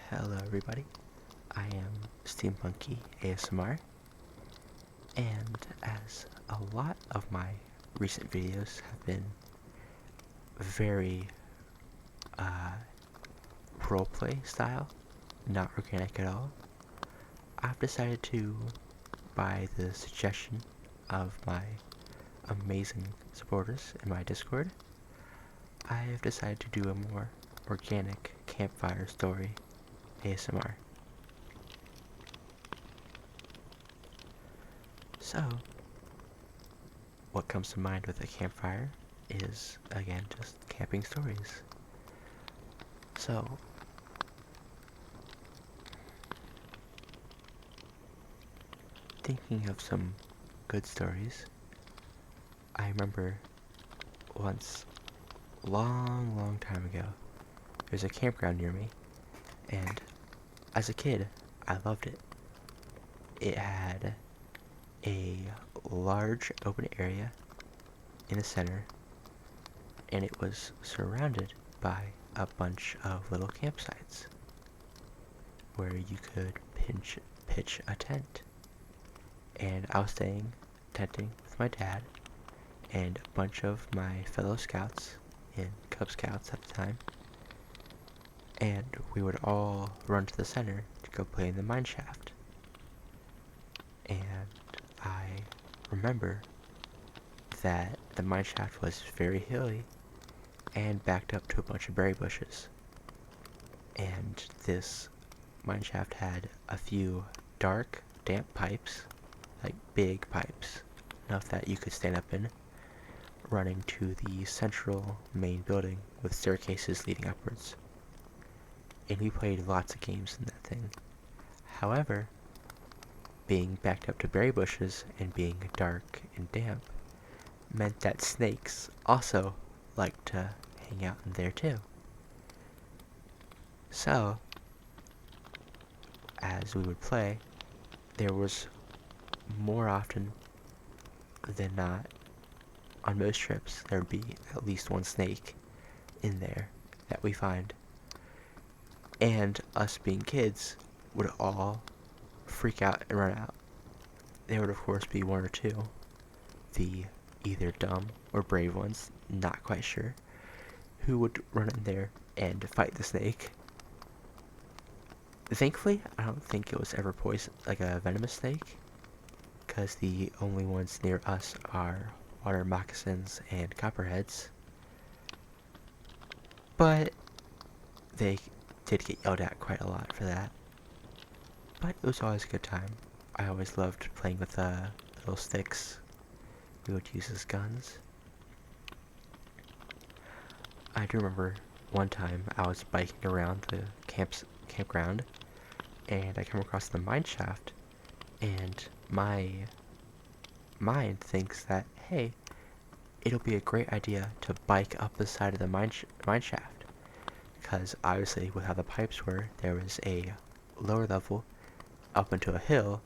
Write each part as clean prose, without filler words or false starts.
Hello everybody, I am Steampunky ASMR, and as a lot of my recent videos have been very roleplay style, not organic at all, I've decided to, by the suggestion of my amazing supporters in my Discord, I have decided to do a more organic campfire story ASMR. So, what comes to mind with a campfire is, again, just camping stories. So, thinking of some good stories, I remember once, long time ago, there's a campground near me, and as a kid, I loved it. It had a large open area in the center, and it was surrounded by a bunch of little campsites where you could pitch a tent. And I was tenting with my dad and a bunch of my fellow scouts and Cub Scouts at the time, and we would all run to the center to go play in the mine shaft. And I remember that the mine shaft was very hilly and backed up to a bunch of berry bushes. And this mine shaft had a few dark, damp pipes, like big pipes, enough that you could stand up in, running to the central main building with staircases leading upwards. And we played lots of games in that thing. However, being backed up to berry bushes and being dark and damp meant that snakes also liked to hang out in there too. So, as we would play, there was more often than not, on most trips, there would be at least one snake in there that we find. And us being kids would all freak out and run out. There would of course be one or two, the either dumb or brave ones, not quite sure, who would run in there and fight the snake. Thankfully, I don't think it was ever poison, like a venomous snake, because the only ones near us are water moccasins and copperheads. But they did get yelled at quite a lot for that. But it was always a good time. I always loved playing with little sticks we would use as guns. I do remember one time I was biking around the campground, and I come across the mine shaft, and my mind thinks that, hey, it'll be a great idea to bike up the side of the mine shaft, because obviously with how the pipes were, there was a lower level up into a hill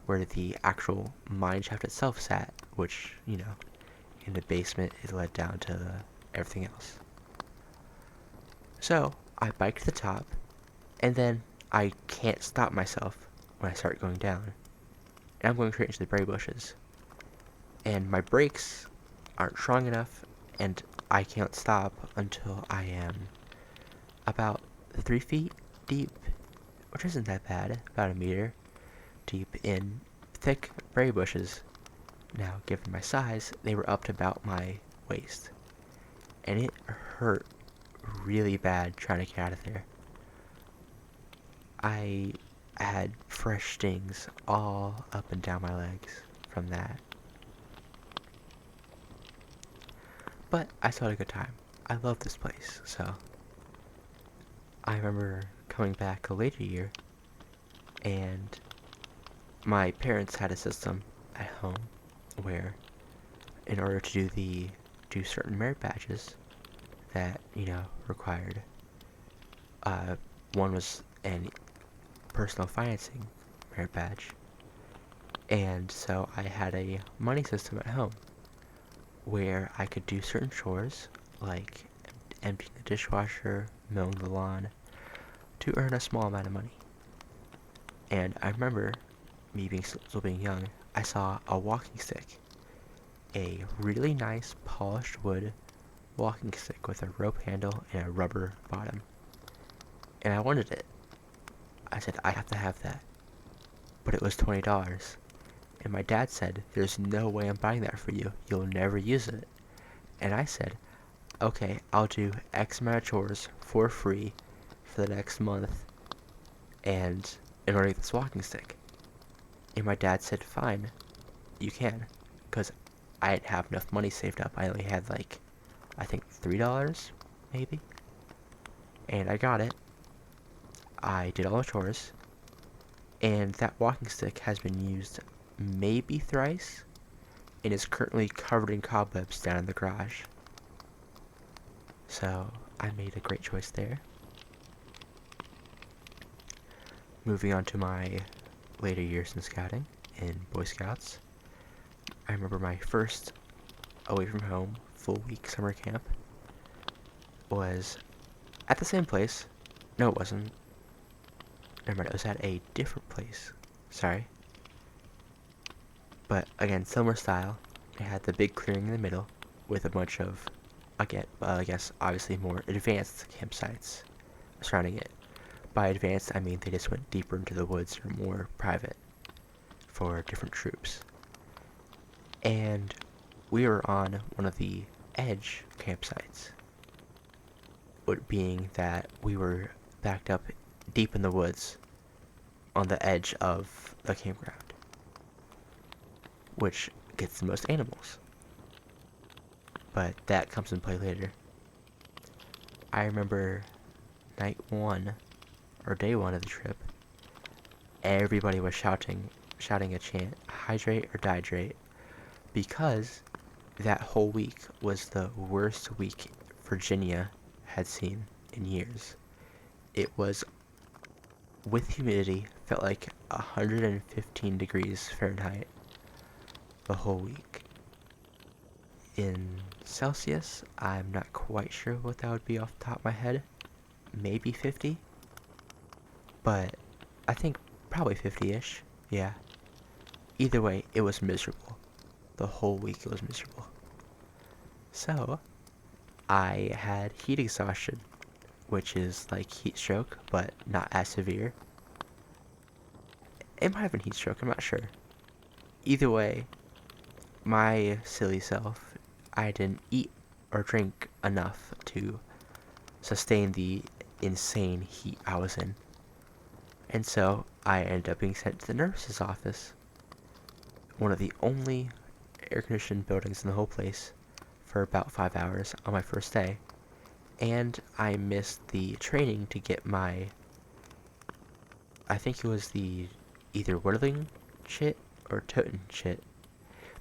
where the actual mine shaft itself sat, which, you know, in the basement it led down to everything else. So I bike to the top, and then I can't stop myself when I start going down, and I'm going straight into the berry bushes. And my brakes aren't strong enough, and I can't stop until I am about 3 feet deep, which isn't that bad, about a meter deep in thick berry bushes. Now, given my size, they were up to about my waist, and it hurt really bad trying to get out of there. I had fresh stings all up and down my legs from that. But I still had a good time. I love this place, so I remember coming back a later year, and my parents had a system at home where, in order to do certain merit badges that, you know, required, one was an personal financing merit badge, and so I had a money system at home where I could do certain chores like emptying the dishwasher, mowing the lawn, to earn a small amount of money. And I remember me still being young, I saw a walking stick, a really nice polished wood walking stick with a rope handle and a rubber bottom. And I wanted it. I said, I have to have that. But it was $20. And my dad said, there's no way I'm buying that for you. You'll never use it. And I said, okay, I'll do X amount of chores for free for the next month and in order to get this walking stick. And my dad said, fine, you can. Because I didn't have enough money saved up. I only had like, I think $3 maybe. And I got it. I did all the chores. And that walking stick has been used maybe thrice and is currently covered in cobwebs down in the garage. So I made a great choice there. Moving on to my later years in scouting in Boy Scouts, I remember my first away from home full week summer camp was at the same place. No, it wasn't. Never mind, it was at a different place. Sorry. But again, similar style. It had the big clearing in the middle with a bunch of, again, I guess obviously more advanced campsites surrounding it. By advanced, I mean they just went deeper into the woods or more private for different troops. And we were on one of the edge campsites, it being that we were backed up deep in the woods on the edge of the campground, which gets the most animals. But that comes into play later. I remember night one, or day one of the trip, everybody was shouting a chant, hydrate or dihydrate, because that whole week was the worst week Virginia had seen in years. It was, with humidity, felt like 115 degrees Fahrenheit the whole week. In Celsius, I'm not quite sure what that would be off the top of my head. Maybe 50? But I think probably 50-ish, yeah. Either way, it was miserable. The whole week it was miserable. So, I had heat exhaustion, which is like heat stroke, but not as severe. It might have been heat stroke, I'm not sure. Either way, my silly self, I didn't eat or drink enough to sustain the insane heat I was in. And so, I ended up being sent to the nurse's office, one of the only air-conditioned buildings in the whole place, for about 5 hours on my first day. And I missed the training to get my, I think it was the either whittling shit or totin shit.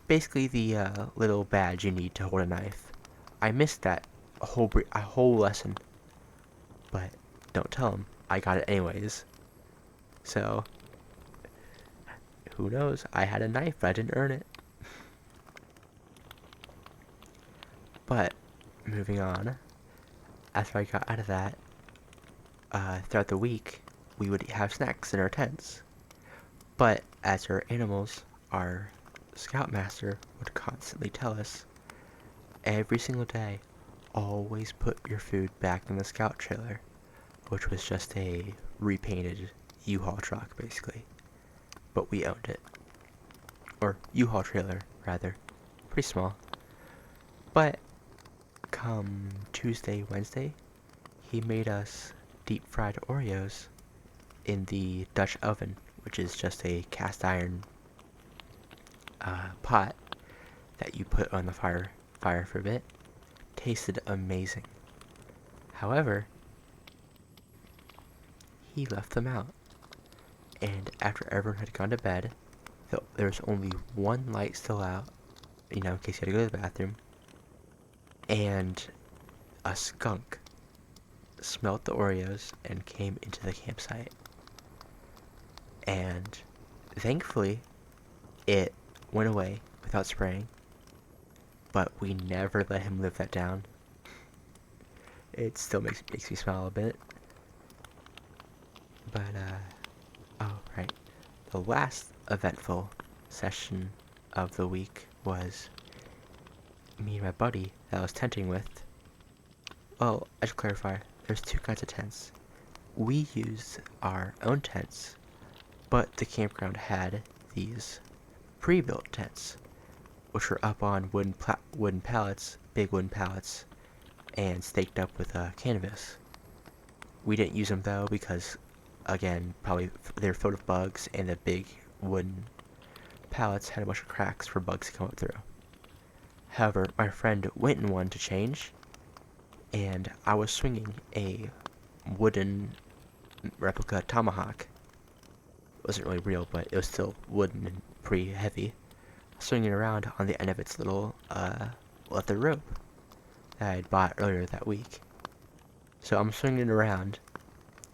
Basically the little badge you need to hold a knife. I missed that a whole lesson. But don't tell them, I got it anyways. So, who knows? I had a knife, but I didn't earn it. But, moving on, after I got out of that, throughout the week, we would have snacks in our tents. But, as our animals, our scoutmaster would constantly tell us, every single day, always put your food back in the scout trailer, which was just a repainted U-Haul truck, basically. But we owned it. Or U-Haul trailer, rather. Pretty small. But come Tuesday, Wednesday, he made us deep fried Oreos in the Dutch oven, which is just a cast iron pot that you put on the fire for a bit. Tasted amazing. However, he left them out. And after everyone had gone to bed, there was only one light still out, in case you had to go to the bathroom. And a skunk smelt the Oreos and came into the campsite. And thankfully, it went away without spraying. But we never let him live that down. It still makes me smile a bit. But, oh, right. The last eventful session of the week was me and my buddy that I was tenting with. Well, I should clarify, there's two kinds of tents. We used our own tents, but the campground had these pre-built tents, which were up on wooden pallets, big wooden pallets, and staked up with canvas. We didn't use them though because, again, probably they're filled with bugs, and the big wooden pallets had a bunch of cracks for bugs to come up through. However, my friend went in one to change, and I was swinging a wooden replica tomahawk. It wasn't really real, but it was still wooden and pretty heavy. Swinging around on the end of its little leather rope that I had bought earlier that week. So I'm swinging it around,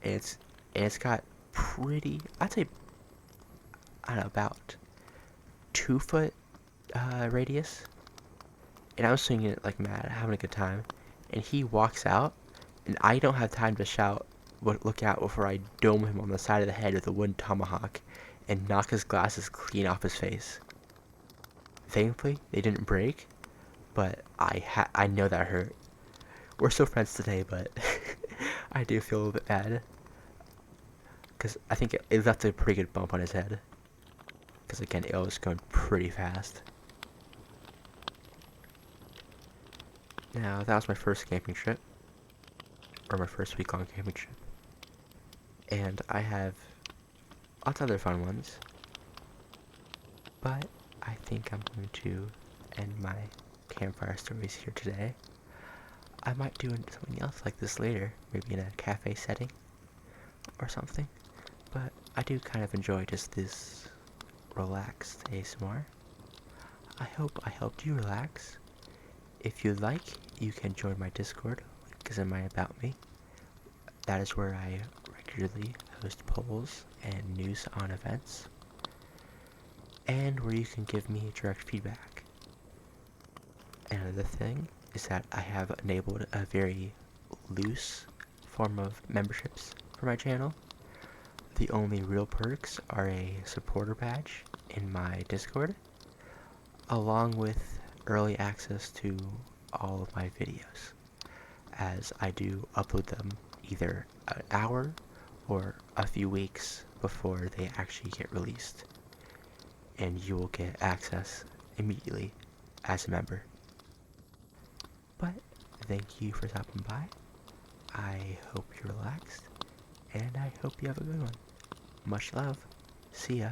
and it's got pretty, I'd say, I don't know, about 2 foot radius. And I was swinging it like mad, having a good time. And he walks out, and I don't have time to shout, look out, before I dome him on the side of the head with a wooden tomahawk and knock his glasses clean off his face. Thankfully, they didn't break, but I know that hurt. We're still friends today, but I do feel a little bit bad. Because I think it left a pretty good bump on his head. Because again, it was going pretty fast. Now, that was my first camping trip. Or my first week-long camping trip. And I have lots of other fun ones. But I think I'm going to end my campfire stories here today. I might do something else like this later, maybe in a cafe setting or something. But I do kind of enjoy just this relaxed ASMR. I hope I helped you relax. If you'd like, you can join my Discord, link is in my About Me. That is where I regularly host polls and news on events, and where you can give me direct feedback. Another thing is that I have enabled a very loose form of memberships for my channel. The only real perks are a supporter badge in my Discord, along with early access to all of my videos, as I do upload them either an hour or a few weeks before they actually get released, and you will get access immediately as a member. But thank you for stopping by. I hope you're relaxed, and I hope you have a good one. Much love. See ya.